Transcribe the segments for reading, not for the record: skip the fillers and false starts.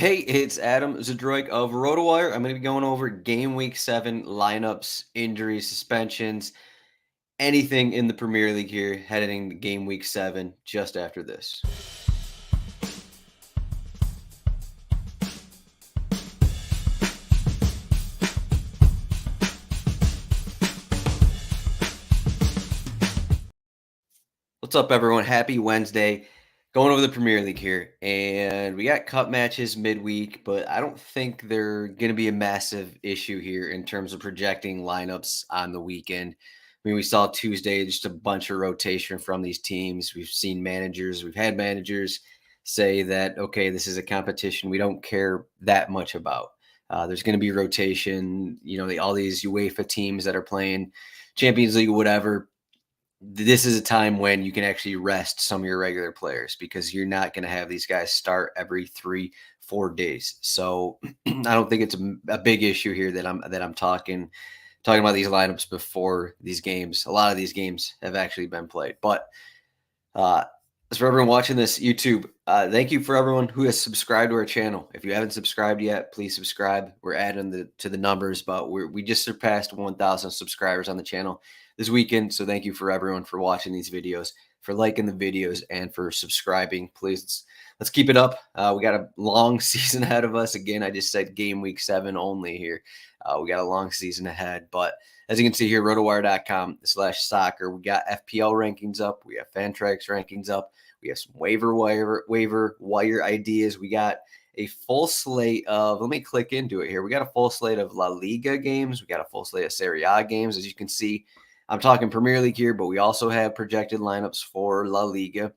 Hey, it's Adam Zdroik of RotoWire. I'm going to be going over Game Week 7 lineups, injuries, suspensions, anything in the Premier League here heading to Game Week 7 just after this. What's up, everyone? Happy Wednesday. Going over the Premier League here, and we got cup matches midweek, but I don't think they're going to be a massive issue here in terms of projecting lineups on the weekend. I mean, we saw Tuesday just a bunch of rotation from these teams. We've had managers say that, okay, this is a competition we don't care that much about. There's going to be rotation. All these UEFA teams that are playing Champions League or whatever, this is a time when you can actually rest some of your regular players because you're not going to have these guys start every 3-4 days. So I don't think it's a big issue here that I'm talking about these lineups before these games. A lot of these games have actually been played, but as for everyone watching this YouTube, thank you for everyone who has subscribed to our channel. If you haven't subscribed yet, please subscribe. We're adding to the numbers, but we just surpassed 1,000 subscribers on the channel this weekend. So thank you for everyone for watching these videos, for liking the videos, and for subscribing. Please, let's keep it up. We got a long season ahead of us. Again, I just said Game Week 7 only here. We got a long season ahead, but as you can see here, rotowire.com/soccer. We got FPL rankings up. We have Fantrax rankings up. We have some waiver wire ideas. We got a full slate of, let me click into it here. We got a full slate of La Liga games. We got a full slate of Serie A games. As you can see, I'm talking Premier League here, but we also have projected lineups for La Liga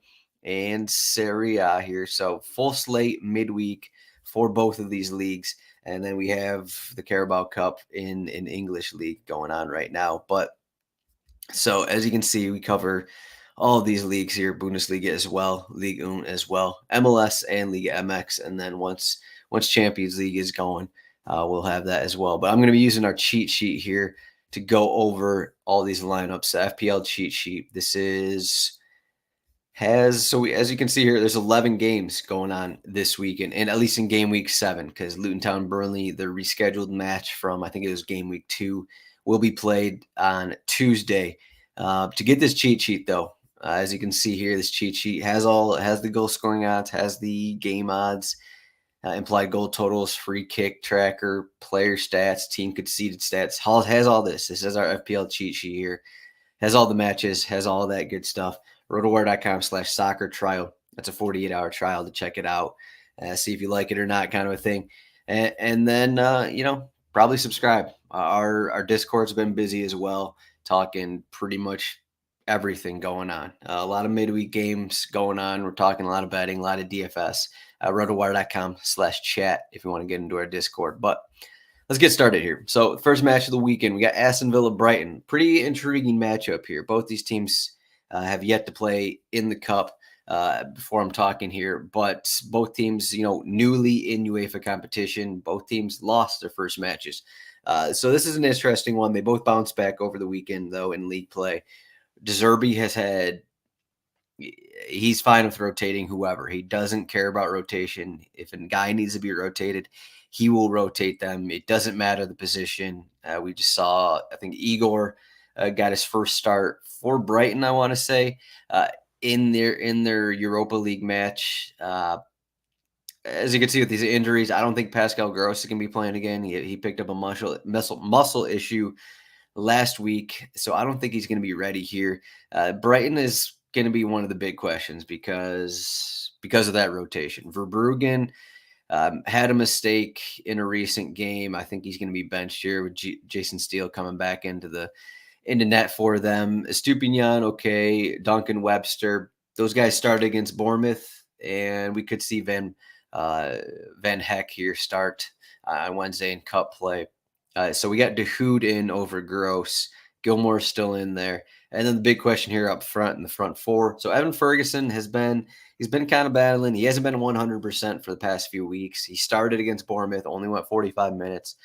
and Serie A here. So full slate midweek for both of these leagues. And then we have the Carabao Cup in English league going on right now. But so as you can see, we cover all of these leagues here, Bundesliga as well, Ligue 1 as well, MLS and Liga MX. And then once Champions League is going, we'll have that as well. But I'm going to be using our cheat sheet here to go over all these lineups. The FPL cheat sheet. As you can see here, there's 11 games going on this weekend, and at least in Game Week 7, because Luton Town Burnley, the rescheduled match from, I think it was Game Week 2, will be played on Tuesday. To get this cheat sheet, though, as you can see here, this cheat sheet has the goal scoring odds, has the game odds, implied goal totals, free kick tracker, player stats, team conceded stats, has all this. This is our FPL cheat sheet here. Has all the matches, has all that good stuff. RotoWire.com/soccer trial. That's a 48-hour trial to check it out, see if you like it or not, kind of a thing. And then probably subscribe. Our Discord's been busy as well, talking pretty much everything going on. A lot of midweek games going on. We're talking a lot of betting, a lot of DFS. RotoWire.com/chat if you want to get into our Discord. But let's get started here. So first match of the weekend, we got Aston Villa Brighton. Pretty intriguing matchup here. Both these teams have yet to play in the cup before I'm talking here, but both teams, newly in UEFA competition. Both teams lost their first matches. So this is an interesting one. They both bounced back over the weekend, though, in league play. De Zerbi he's fine with rotating whoever. He doesn't care about rotation. If a guy needs to be rotated, he will rotate them. It doesn't matter the position. We just saw, I think Igor got his first start for Brighton, I want to say, in their Europa League match. As you can see with these injuries, I don't think Pascal Gross is going to be playing again. He picked up a muscle issue last week, so I don't think he's going to be ready here. Brighton is going to be one of the big questions because of that rotation. Verbruggen had a mistake in a recent game. I think he's going to be benched here with Jason Steele coming back into net for them. Estupinian, okay. Duncan Webster. Those guys started against Bournemouth, and we could see Van Heck here start on Wednesday in cup play. So we got De Hood in over Gross. Gilmore's still in there. And then the big question here up front in the front four. So Evan Ferguson he's been kind of battling. He hasn't been 100% for the past few weeks. He started against Bournemouth, only went 45 minutes.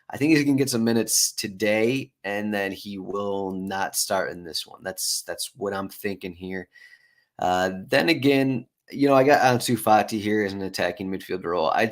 I think he's going to get some minutes today, and then he will not start in this one. That's what I'm thinking here. Then again, I got Ansu Fati here as an attacking midfield role. I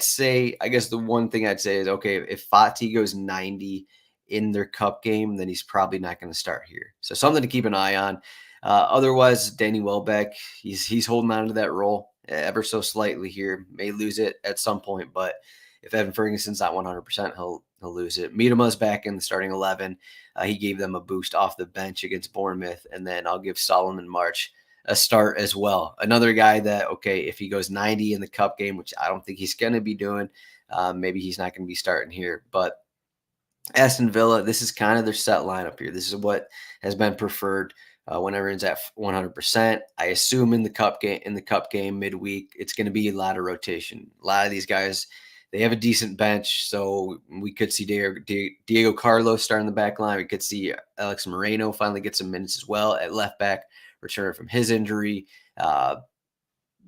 guess the one thing I'd say is, okay, if Fati goes 90 in their cup game, then he's probably not going to start here. So something to keep an eye on. Otherwise, Danny Welbeck, he's holding on to that role ever so slightly here. May lose it at some point, but if Evan Ferguson's not 100%, he'll lose it. Miedema's back in the starting 11. He gave them a boost off the bench against Bournemouth, and then I'll give Solomon March a start as well. Another guy that, okay, if he goes 90 in the cup game, which I don't think he's going to be doing, maybe he's not going to be starting here. But Aston Villa, this is kind of their set lineup here. This is what has been preferred when everyone's at 100%. I assume in the cup game midweek, it's going to be a lot of rotation. A lot of these guys, they have a decent bench, so we could see Diego Carlos starting the back line. We could see Alex Moreno finally get some minutes as well at left back, returning from his injury.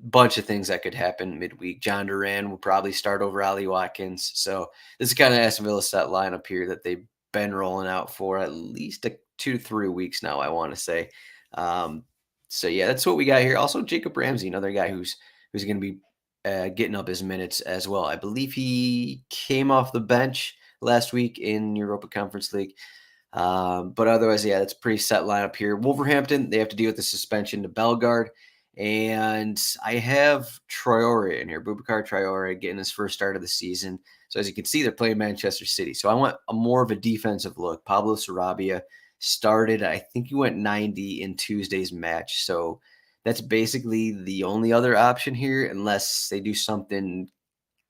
Bunch of things that could happen midweek. John Duran will probably start over Ali Watkins. So this is kind of Aston Villa set lineup here that they've been rolling out for at least 2 to 3 weeks now, I want to say. So yeah, that's what we got here. Also, Jacob Ramsey, another guy who's going to be getting up his minutes as well. I believe he came off the bench last week in Europa Conference League. But otherwise, yeah, that's a pretty set lineup here. Wolverhampton, they have to deal with the suspension to Bellegarde. And I have Traore in here, Boubacar Traore, getting his first start of the season. So as you can see, they're playing Manchester City. So I want a more of a defensive look. Pablo Sarabia started, I think he went 90 in Tuesday's match. So that's basically the only other option here, unless they do something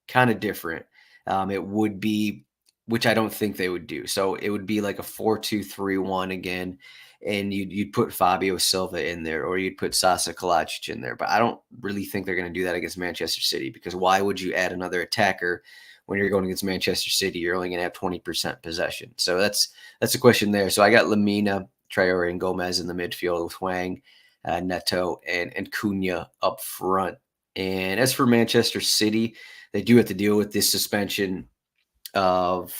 kind of different. It would be, which I don't think they would do. So it would be like a 4-2-3-1 again, and you'd put Fabio Silva in there, or you'd put Sasa Kalajic in there. But I don't really think they're going to do that against Manchester City, because why would you add another attacker when you're going against Manchester City? You're only going to have 20% possession. So that's a question there. So I got Lamina, Traore, and Gomez in the midfield with Hwang, Neto, and Cunha up front. And as for Manchester City, they do have to deal with this suspension of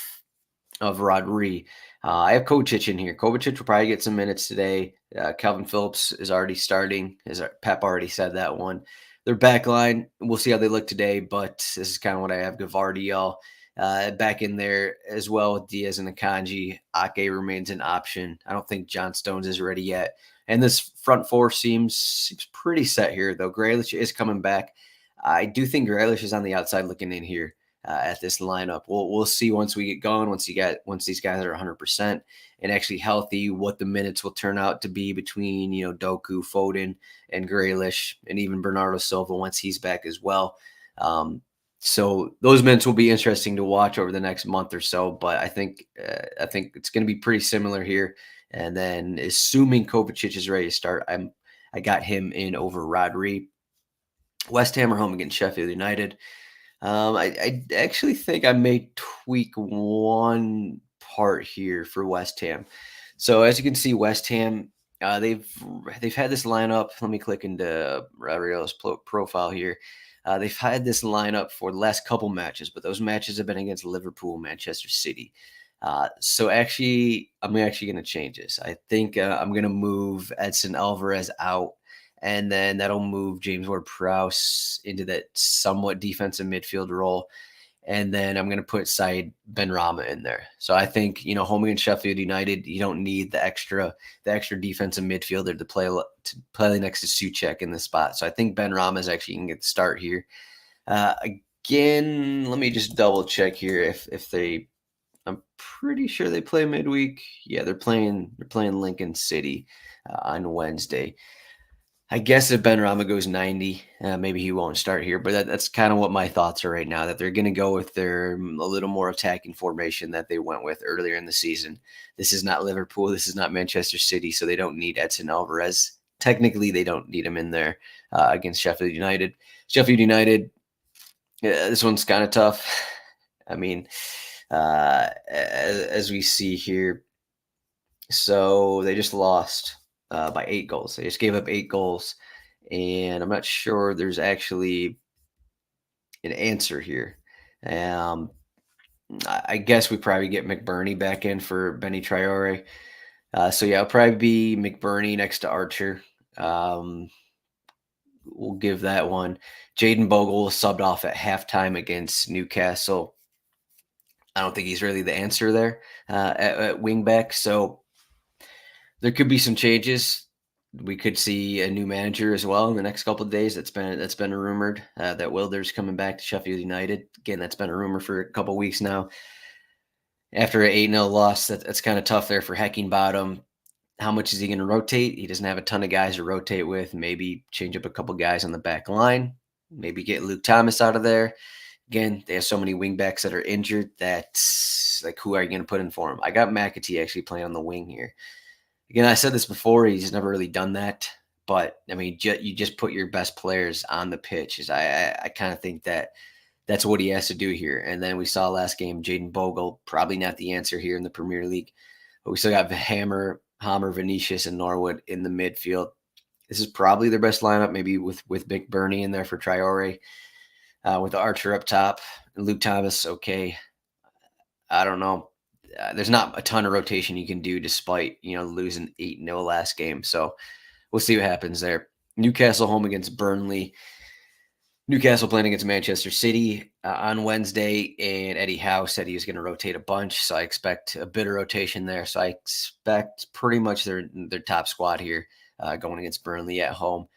Rodri. I have Kovacic in here. Kovacic will probably get some minutes today. Calvin Phillips is already starting, as Pep already said that one. Their back line, we'll see how they look today, but this is kind of what I have. Gavardiol back in there as well with Diaz and Akanji. Ake remains an option. I don't think John Stones is ready yet. And this front four seems pretty set here, though. Grealish is coming back. I do think Grealish is on the outside looking in here at this lineup. We'll see once we get going, once these guys are 100% and actually healthy, what the minutes will turn out to be between Doku, Foden, and Grealish, and even Bernardo Silva once he's back as well. So those minutes will be interesting to watch over the next month or so. But I think it's going to be pretty similar here. And then, assuming Kovacic is ready to start, I got him in over Rodri. West Ham are home against Sheffield United. I actually think I may tweak one part here for West Ham. So as you can see, West Ham, they've had this lineup. Let me click into Rodrigo's profile here. They've had this lineup for the last couple matches, but those matches have been against Liverpool, Manchester City. So actually, I'm actually going to change this. I think I'm going to move Edson Alvarez out, and then that'll move James Ward-Prowse into that somewhat defensive midfield role. And then I'm going to put Said Benrahma in there. So I think, home against Sheffield United, you don't need the extra defensive midfielder to play next to Souček in this spot. So I think Benrahma is actually going to get the start here. Again, let me just double check here if they. I'm pretty sure they play midweek. Yeah, they're playing Lincoln City on Wednesday. I guess if Benrahma goes 90, maybe he won't start here. But that's kind of what my thoughts are right now, that they're going to go with a little more attacking formation that they went with earlier in the season. This is not Liverpool. This is not Manchester City, so they don't need Edson Alvarez. Technically, they don't need him in there against Sheffield United. Sheffield United, this one's kind of tough. I mean, as we see here, so they just lost by 8 goals. They just gave up 8 goals, and I'm not sure there's actually an answer here. I guess we probably get McBurney back in for Benny Traore. So yeah, it'll probably be McBurney next to Archer. we'll give that one. Jaden Bogle was subbed off at halftime against Newcastle. I don't think he's really the answer there at wingback. So there could be some changes. We could see a new manager as well in the next couple of days. That's been rumored that Wilder's coming back to Sheffield United. Again, that's been a rumor for a couple of weeks now. After an 8-0 loss, that's kind of tough there for Heckingbottom. How much is he going to rotate? He doesn't have a ton of guys to rotate with. Maybe change up a couple guys on the back line. Maybe get Luke Thomas out of there. Again, they have so many wingbacks that are injured that, like, who are you going to put in for him? I got McAtee actually playing on the wing here. Again, I said this before. He's never really done that. But, I mean, you just put your best players on the pitch. I kind of think that's what he has to do here. And then we saw last game, Jaden Bogle, probably not the answer here in the Premier League. But we still got Hammer, Vinicius, and Norwood in the midfield. This is probably their best lineup, maybe with Big Bernie in there for Traore, with Archer up top. And Luke Thomas, okay. I don't know. There's not a ton of rotation you can do despite, losing 8-0 last game. So we'll see what happens there. Newcastle home against Burnley. Newcastle playing against Manchester City on Wednesday, and Eddie Howe said he was going to rotate a bunch, so I expect a bit of rotation there. So I expect pretty much their top squad here going against Burnley at home.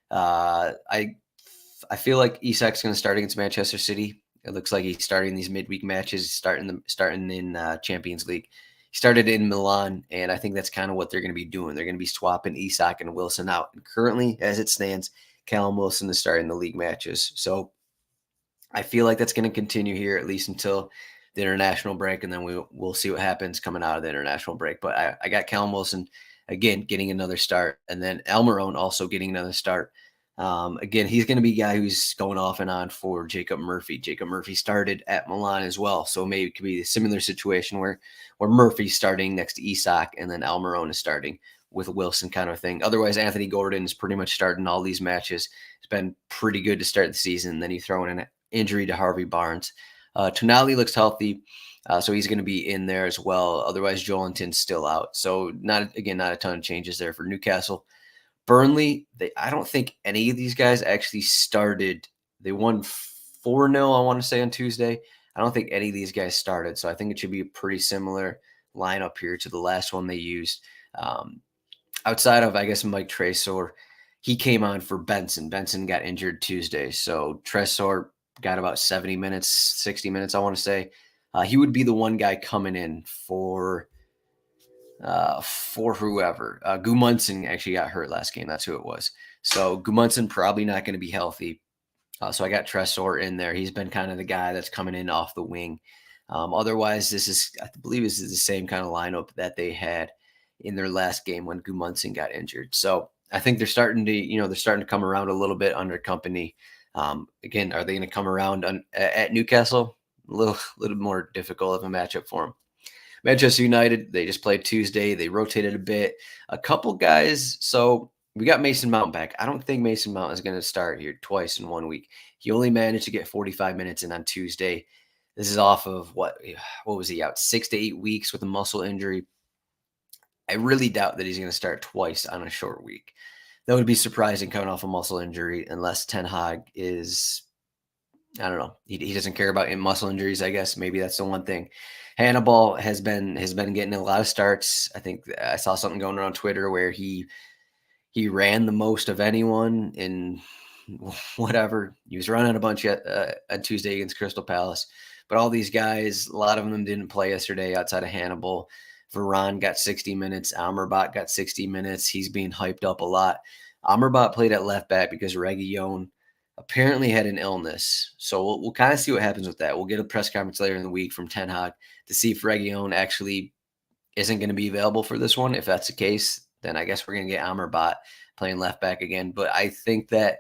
I feel like Isak's going to start against Manchester City. It looks like he's starting these midweek matches, starting in Champions League. He started in Milan, and I think that's kind of what they're going to be doing. They're going to be swapping Isak and Wilson out. And currently, as it stands, Callum Wilson is starting the league matches. So I feel like that's going to continue here at least until the international break, and then we'll see what happens coming out of the international break. But I got Callum Wilson, again, getting another start, and then Almiron also getting another start. Again, he's going to be a guy who's going off and on for Jacob Murphy. Jacob Murphy started at Milan as well, so maybe it could be a similar situation where Murphy's starting next to Isak, and then Almiron is starting with Wilson kind of thing. Otherwise, Anthony Gordon is pretty much starting all these matches. It's been pretty good to start the season. Then you throw in an injury to Harvey Barnes. Tonali looks healthy, so he's going to be in there as well. Otherwise, Joelinton's still out. So not a ton of changes there for Newcastle. Burnley, I don't think any of these guys actually started. They won 4-0, I want to say, on Tuesday. I don't think any of these guys started, so I think it should be a pretty similar lineup here to the last one they used. Outside of, I guess, Mike Tresor, he came on for Benson. Benson got injured Tuesday, so Tresor got about 70 minutes, 60 minutes, I want to say. He would be the one guy coming in for whoever. Gudmundsson actually got hurt last game. That's who it was. So Gudmundsson probably not going to be healthy. So I got Tresor in there. He's been kind of the guy that's coming in off the wing. Otherwise, I believe this is the same kind of lineup that they had in their last game when Gudmundsson got injured. So I think they're starting to come around a little bit under Company. Again, are they going to come around at Newcastle? A little more difficult of a matchup for them. Manchester United, they just played Tuesday. They rotated a bit. A couple guys. So we got Mason Mount back. I don't think Mason Mount is going to start here twice in 1 week. He only managed to get 45 minutes in on Tuesday. This is off of what was he out? 6 to 8 weeks with a muscle injury. I really doubt that he's going to start twice on a short week. That would be surprising coming off a muscle injury, unless Ten Hag is, I don't know, he doesn't care about muscle injuries, I guess. Maybe that's the one thing. Hannibal has been getting a lot of starts. I think I saw something going on Twitter where he ran the most of anyone in whatever. He was running a bunch on Tuesday against Crystal Palace. But all these guys, a lot of them didn't play yesterday outside of Hannibal. Varane got 60 minutes. Amrabat got 60 minutes. He's being hyped up a lot. Amrabat played at left back because Reguilón apparently had an illness. So we'll kind of see what happens with that. We'll get a press conference later in the week from Ten Hag to see if Reguilón actually isn't going to be available for this one. If that's the case, then I guess we're going to get Amrabat playing left back again. But I think that,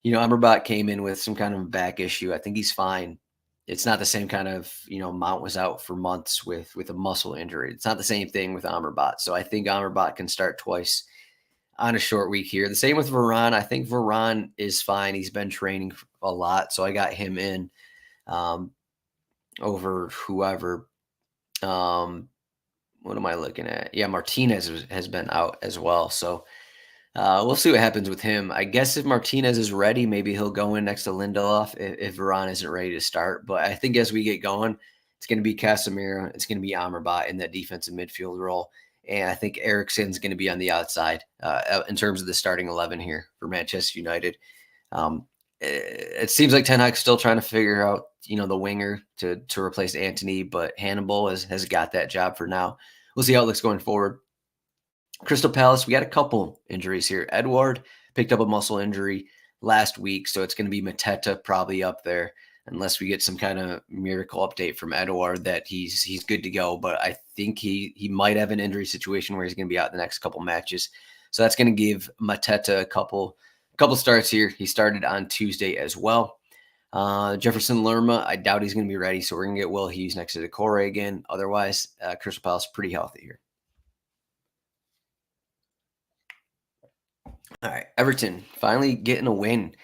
Amrabat came in with some kind of back issue. I think he's fine. It's not the same kind of, Mount was out for months with a muscle injury. It's not the same thing with Amrabat. So I think Amrabat can start twice on a short week here. The same with Varane. I think Varane is fine. He's been training a lot, so I got him in over whoever. What am I looking at? Yeah, Martinez has been out as well. So We'll see what happens with him. I guess if Martinez is ready, maybe he'll go in next to Lindelof if Varane isn't ready to start. But I think as we get going, it's going to be Casemiro, it's going to be Amrabat in that defensive midfield role. And I think Eriksen's going to be on the outside in terms of the starting 11 here for Manchester United. It seems like Ten Hag's still trying to figure out, the winger to replace Antony, but Hannibal has got that job for now. We'll see how it looks going forward. Crystal Palace, we got a couple injuries here. Edouard picked up a muscle injury last week, so it's going to be Mateta probably up there unless we get some kind of miracle update from Edouard that he's good to go. But I think he might have an injury situation where he's going to be out the next couple matches. So that's going to give Mateta a couple starts here. He started on Tuesday as well. Jefferson Lerma, I doubt he's going to be ready, so we're going to get Will Hughes next to Decore again. Otherwise, Crystal Palace pretty healthy here. All right, Everton finally getting a win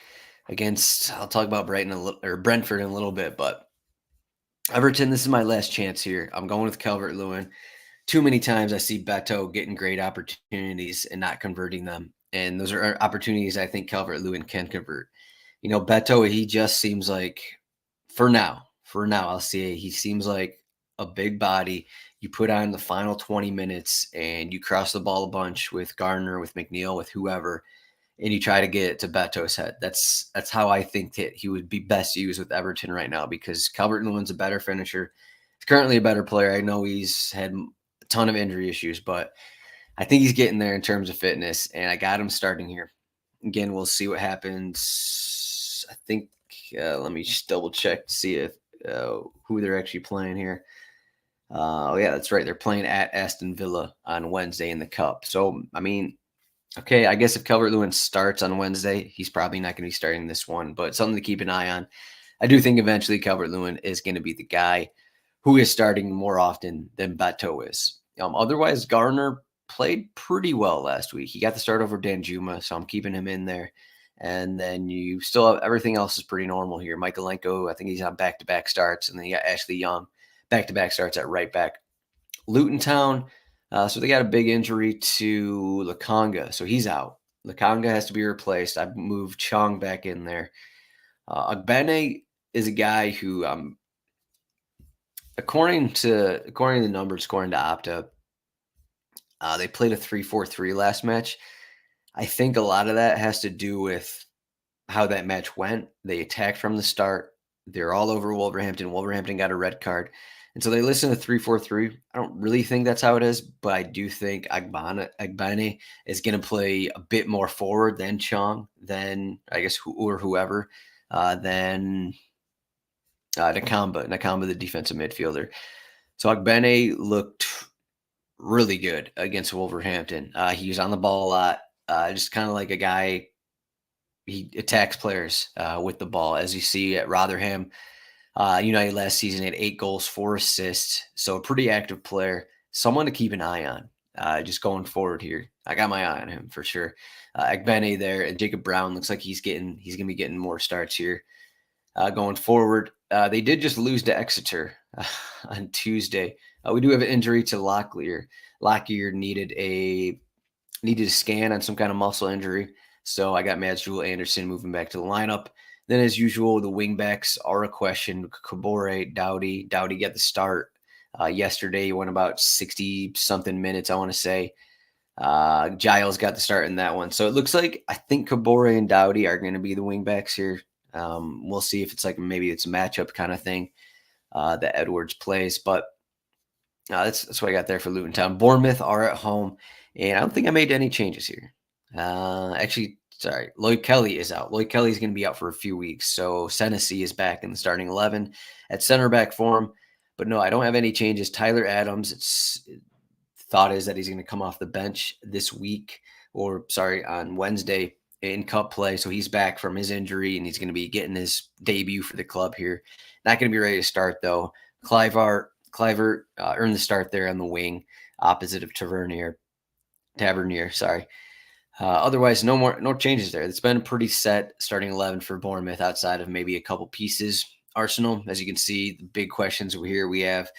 against. I'll talk about Brentford in a little bit, but Everton, this is my last chance here. I'm going with Calvert-Lewin. Too many times I see Beto getting great opportunities and not converting them, and those are opportunities I think Calvert-Lewin can convert. Beto, he just seems like, for now, I'll say he seems like a big body. You put on the final 20 minutes and you cross the ball a bunch with Gardner, with McNeil, with whoever, and you try to get it to Beto's head. That's how I think that he would be best used with Everton right now, because Calvert-Lewin's a better finisher. He's currently a better player. I know he's had a ton of injury issues, but I think he's getting there in terms of fitness, and I got him starting here. Again, we'll see what happens. I think, let me just double check to see if who they're actually playing here. Oh, yeah, that's right. They're playing at Aston Villa on Wednesday in the Cup. So, okay, I guess if Calvert-Lewin starts on Wednesday, he's probably not going to be starting this one, but something to keep an eye on. I do think eventually Calvert-Lewin is going to be the guy who is starting more often than Beto is. Otherwise, Gardner played pretty well last week. He got the start over Danjuma, so I'm keeping him in there. And then you still have everything else is pretty normal here. Michaelenko, I think he's on back-to-back starts, and then you got Ashley Young, back-to-back starts at right back. Luton Town, so they got a big injury to Lakanga, so he's out. Lakanga has to be replaced. I've moved Chong back in there. Agbene is a guy who, according to the numbers, according to Opta, they played a 3-4-3 last match. I think a lot of that has to do with how that match went. They attacked from the start. They're all over Wolverhampton. Wolverhampton got a red card. And so they listen to 3-4-3. I don't really think that's how it is, but I do think Agbane is going to play a bit more forward than Chong, than I guess whoever, than Nakamba, the defensive midfielder. So Agbane looked really good against Wolverhampton. He was on the ball a lot, just kind of like a guy. He attacks players with the ball, as you see at Rotherham. United last season had 8 goals, 4 assists. So a pretty active player, someone to keep an eye on. Just going forward here, I got my eye on him for sure. Agbene there, and Jacob Brown looks like he's going to be getting more starts here going forward. They did just lose to Exeter on Tuesday. We do have an injury to Lockyer. Lockyer needed a scan on some kind of muscle injury. So I got Mads Jewel Anderson moving back to the lineup. Then, as usual, the wingbacks are a question. Kabore, Doughty. Doughty got the start yesterday. He went about 60-something minutes, I want to say. Giles got the start in that one. So it looks like I think Kabore and Doughty are going to be the wingbacks here. We'll see if it's maybe it's a matchup kind of thing that Edwards plays. But that's what I got there for Luton Town. Bournemouth are at home, and I don't think I made any changes here. Sorry, Lloyd Kelly is out. Lloyd Kelly is going to be out for a few weeks. So Senesi is back in the starting 11 at center back form. But no, I don't have any changes. Tyler Adams, thought is that he's going to come off the bench this week, on Wednesday in cup play. So he's back from his injury, and he's going to be getting his debut for the club here. Not going to be ready to start, though. Clivert earned the start there on the wing, opposite of Tavernier. Otherwise, no changes there. It's been a pretty set starting 11 for Bournemouth outside of maybe a couple pieces. Arsenal, as you can see, the big questions over here we have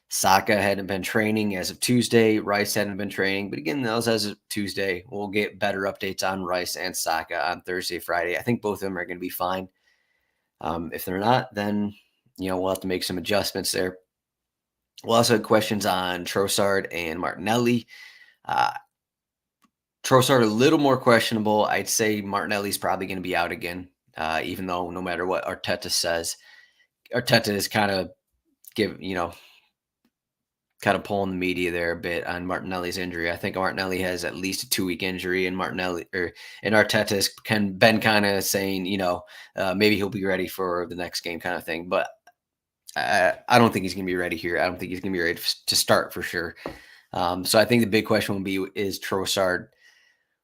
Saka hadn't been training as of Tuesday. Rice hadn't been training. But again, that was as of Tuesday. We'll get better updates on Rice and Saka on Thursday, Friday. I think both of them are going to be fine. If they're not, then, we'll have to make some adjustments there. We'll also have questions on Trossard and Martinelli. Trossard a little more questionable. I'd say Martinelli's probably going to be out again, even though no matter what Arteta says, Arteta is kind of pulling the media there a bit on Martinelli's injury. I think Martinelli has at least a 2-week injury, and Arteta has been kind of saying, maybe he'll be ready for the next game kind of thing. But I don't think he's going to be ready here. I don't think he's going to be ready to start for sure. So I think the big question will be, is Trossard,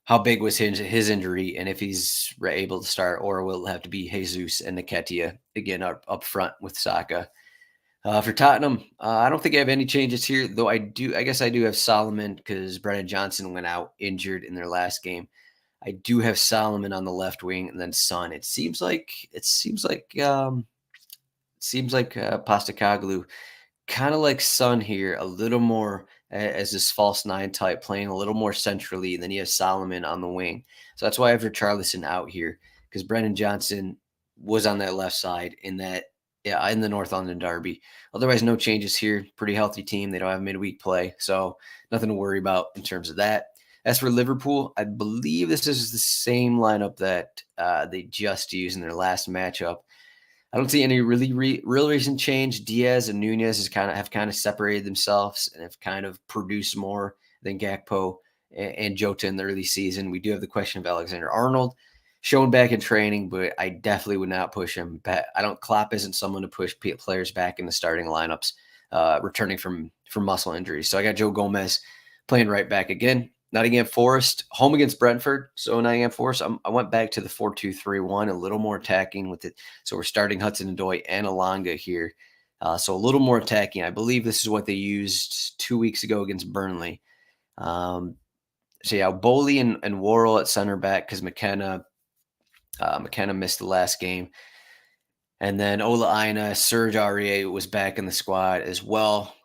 how big was his injury, and if he's able to start, or will it have to be Jesus and Nketiah again up front with Saka? For Tottenham, I don't think I have any changes here, though I guess I do have Solomon because Brennan Johnson went out injured in their last game. I do have Solomon on the left wing, and then Son. It seems like Postecoglou kind of like Son here, a little more as this false nine type, playing a little more centrally. And then you have Solomon on the wing. So that's why I have Richarlison out here, because Brennan Johnson was on that left side in the North London derby. Otherwise, no changes here. Pretty healthy team. They don't have midweek play, so nothing to worry about in terms of that. As for Liverpool, I believe this is the same lineup that they just used in their last matchup. I don't see any real recent change. Diaz and Nunez have kind of separated themselves and have kind of produced more than Gakpo and Jota in the early season. We do have the question of Alexander-Arnold showing back in training, but I definitely would not push him back. Klopp isn't someone to push players back in the starting lineups, returning from muscle injuries. So I got Joe Gomez playing right back again. Nottingham Forest, home against Brentford. So Nottingham Forest, I went back to the 4-2-3-1, a little more attacking with it. So we're starting Hudson-Odoi and Elanga here. So a little more attacking. I believe this is what they used 2 weeks ago against Burnley. Bowley and Worrell at center back because McKenna missed the last game. And then Ola Aina, Serge Aurier was back in the squad as well.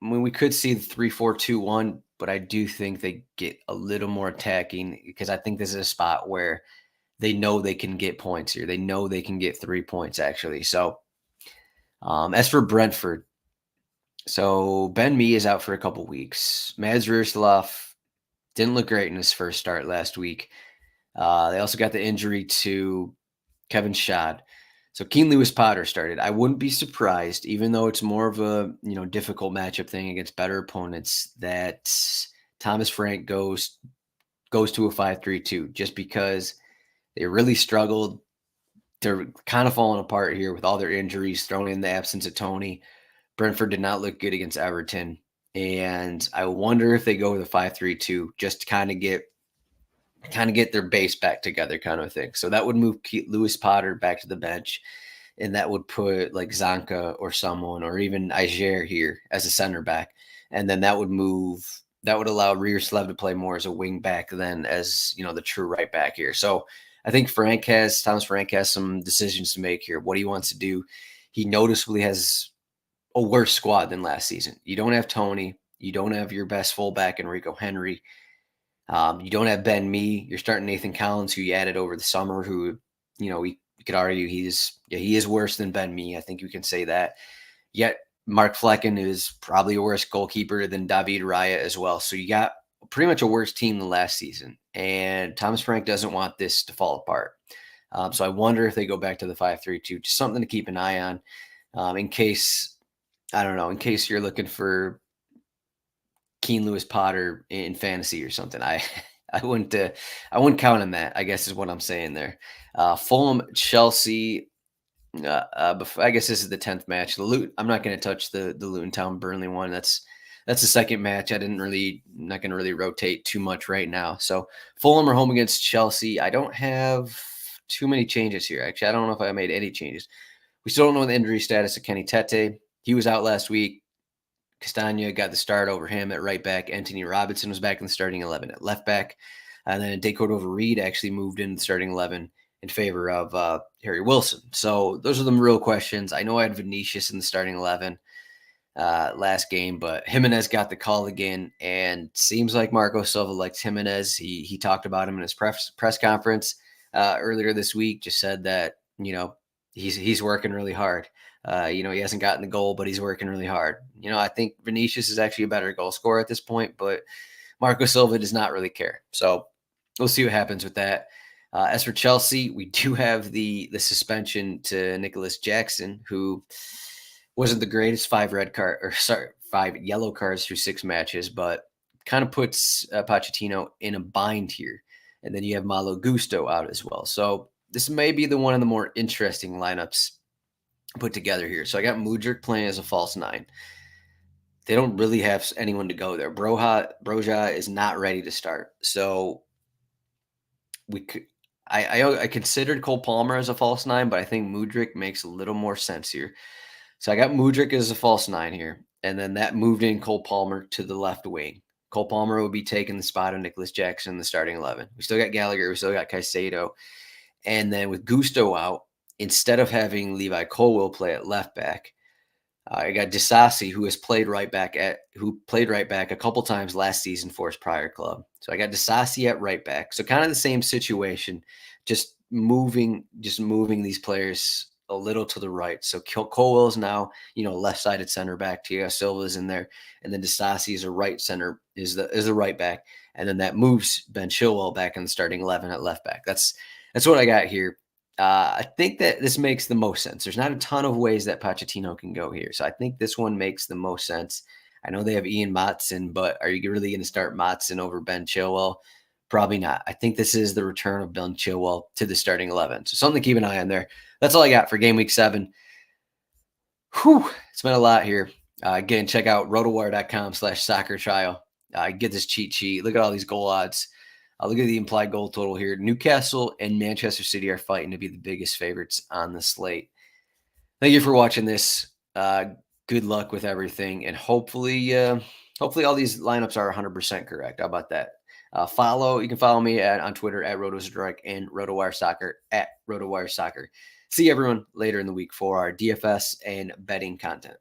I mean, we could see the 3-4-2-1, but I do think they get a little more attacking because I think this is a spot where they know they can get points here. They know they can get 3 points, actually. So as for Brentford, so Ben Mee is out for a couple weeks. Mads Roersloff didn't look great in his first start last week. They also got the injury to Kevin Schad. So Keane Lewis-Potter started. I wouldn't be surprised, even though it's more of a difficult matchup thing against better opponents, that Thomas Frank goes to a 5-3-2 just because they really struggled. They're kind of falling apart here with all their injuries, thrown in the absence of Tony. Brentford did not look good against Everton, and I wonder if they go with a 5-3-2 just to kind of get their base back together kind of thing. So that would move Lewis-Potter back to the bench, and that would put like Zanka or someone, or even Ajer here as a center back. And then that would allow Reerslev to play more as a wing back than as, the true right back here. So I think Thomas Frank has some decisions to make here, what he wants to do. He noticeably has a worse squad than last season. You don't have Tony. You don't have your best fullback, Enrico Henry. You don't have Ben Mee. You're starting Nathan Collins, who you added over the summer, who, we could argue he is worse than Ben Mee. I think you can say that. Yet Mark Flecken is probably a worse goalkeeper than David Raya as well. So you got pretty much a worse team than last season. And Thomas Frank doesn't want this to fall apart. So I wonder if they go back to the 5-3-2, just something to keep an eye on in case you're looking for Keane Lewis-Potter in fantasy or something. I wouldn't count on that, I guess is what I'm saying there. Fulham, Chelsea. I guess this is the 10th match. I'm not going to touch the Luton Town Burnley one. That's the second match. I'm not going to really rotate too much right now. So Fulham are home against Chelsea. I don't have too many changes here. Actually, I don't know if I made any changes. We still don't know the injury status of Kenny Tete. He was out last week. Castagna got the start over him at right back. Anthony Robinson was back in the starting 11 at left back. And then Cordova-Reid actually moved in the starting 11 in favor of Harry Wilson. So those are the real questions. I know I had Vinicius in the starting 11. last game, but Jimenez got the call again, and seems like Marco Silva likes Jimenez. He talked about him in his press conference earlier this week. Just said that he's working really hard. He hasn't gotten the goal, but he's working really hard. I think Vinicius is actually a better goal scorer at this point, but Marco Silva does not really care. So we'll see what happens with that. As for Chelsea, we do have the suspension to Nicholas Jackson, who wasn't the greatest, 5 yellow cards through 6 matches, but kind of puts Pochettino in a bind here. And then you have Malo Gusto out as well. So this may be one of the more interesting lineups put together here. So I got Mudryk playing as a false 9. They don't really have anyone to go there. Broja is not ready to start. So I considered Cole Palmer as a false 9, but I think Mudryk makes a little more sense here. So I got Mudryk as a false 9 here. And then that moved in Cole Palmer to the left wing. Cole Palmer would be taking the spot of Nicholas Jackson in the starting 11. We still got Gallagher. We still got Caicedo. And then with Gusto out, instead of having Levi Colwill play at left back, I got Disasi, who played right back a couple times last season for his prior club. So I got Disasi at right back. So kind of the same situation, just moving these players a little to the right. So Colwill is now, left-sided center back. Thiago Silva is in there, and then Disasi is a right center, is the right back, and then that moves Ben Chilwell back in the starting 11 at left back. That's what I got here. I think that this makes the most sense. There's not a ton of ways that Pochettino can go here, so I think this one makes the most sense. I know they have Ian Maatsen, but are you really going to start Maatsen over Ben Chilwell? Probably not. I think this is the return of Ben Chilwell to the starting 11. So something to keep an eye on there. That's all I got for Game Week 7. Whew, it's been a lot here. Again, check out rotowire.com/soccer trial. Get this cheat sheet. Look at all these goal odds. Look at the implied goal total here. Newcastle and Manchester City are fighting to be the biggest favorites on the slate. Thank you for watching this. Good luck with everything. And hopefully all these lineups are 100% correct. How about that? You can follow me on Twitter at RotoZdroik and RotoWire Soccer at RotoWire Soccer. See everyone later in the week for our DFS and betting content.